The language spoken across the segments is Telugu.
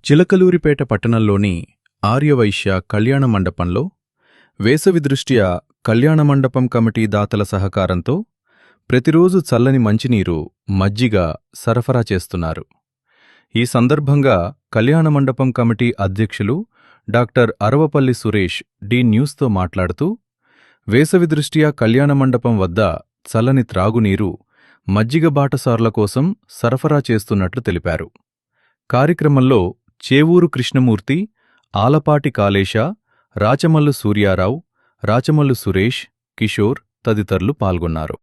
చిలకలూరిపేట పట్టణంలోని ఆర్యవైశ్య కళ్యాణ మండపంలో వేసవి దృష్ట్యా కళ్యాణమండపం కమిటీ దాతల సహకారంతో ప్రతిరోజు చల్లని మంచినీరు, మజ్జిగ సరఫరా చేస్తున్నారు. ఈ సందర్భంగా కళ్యాణమండపం కమిటీ అధ్యక్షులు డాక్టర్ అరవపల్లి సురేష్ డి న్యూస్తో మాట్లాడుతూ, వేసవి దృష్ట్యా కళ్యాణమండపం వద్ద చల్లని త్రాగునీరు, మజ్జిగ బాటసార్ల కోసం సరఫరా చేస్తున్నట్లు తెలిపారు. కార్యక్రమంలో చేవూరు కృష్ణమూర్తి, ఆలపాటి కాళేశ, రాచమల్లు సూర్యారావు, రాచమల్లు సురేష్, కిషోర్ తదితరులు పాల్గొన్నారు.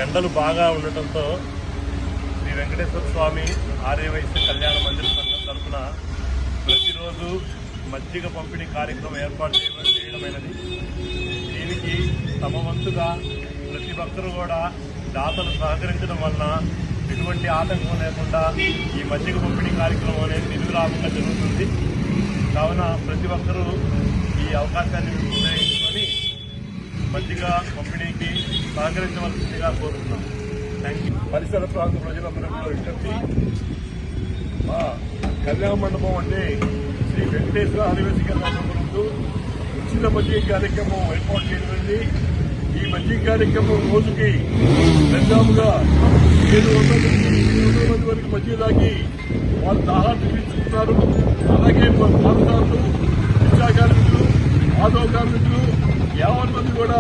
ఎండలు బాగా ఉండటంతో శ్రీ వెంకటేశ్వర స్వామి ఆర్యవైశ్య కళ్యాణ మందిర సంఘం తరఫున ప్రతిరోజు మజ్జిగ పంపిణీ కార్యక్రమం ఏర్పాటు చేయడమైనది. దీనికి తమ వంతుగా ప్రతి ఒక్కరూ కూడా దాతలు సహకరించడం వలన ఎటువంటి ఆటంకం లేకుండా ఈ మజ్జిగ పంపిణీ కార్యక్రమం అనేది నిర్విరామంగా జరుగుతుంది. కావున ప్రతి ఒక్కరూ ఈ అవకాశాన్ని ఉపయోగించుకొని మజ్జిగ పంపిణీకి సహకరించవలసిందిగా కోరుతున్నాం. Thank you. పరిసర ప్రాంత ప్రజలందరూ కూడా విజ్ఞప్తి, మా కళ్యాణ మండపం అంటే శ్రీ వెంకటేశ్వర ఆదివాసీ కళ్యాణ మండపంలో ఉచిత మజ్జిగ కార్యక్రమం ఏర్పాటు చేయబడింది. ఈ మజ్జిగ కార్యక్రమం రోజుకి దాదాపుగా 700 మంది వరకు మజ్జిగ తాగి వాళ్ళు దాహాన్ని తీర్చుకుంటున్నారు. అలాగే పాఠశాలలు, విద్యా కార్మికులు, ఆటో కార్మికులు 50 మంది కూడా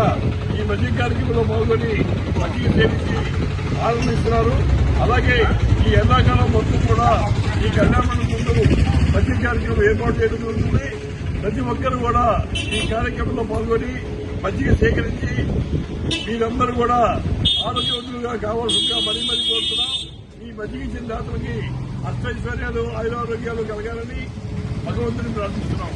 ఈ మజ్జిగ కార్యక్రమంలో పాల్గొని మజ్జిగ సేవించి ఆనందిస్తున్నారు. అలాగే ఈ ఎండాకాలం మొత్తం కూడా ఈ కళ్యాణ ముందు మజ్జిగ కార్యక్రమం ఏర్పాటు చేయడం జరుగుతుంది. ప్రతి ఒక్కరు కూడా ఈ కార్యక్రమంలో పాల్గొని మజ్జిగ సేకరించి మీరందరూ కూడా ఆరోగ్యవంతులుగా కావాల్సిందిగా మరీ కోరుతున్నాం. ఈ మజ్జిగ ఇచ్చిన దాతలకి అష్టైశ్వర్యాలు, ఆయురారోగ్యాలు కలగాలని భగవంతుని ప్రార్థిస్తున్నాం.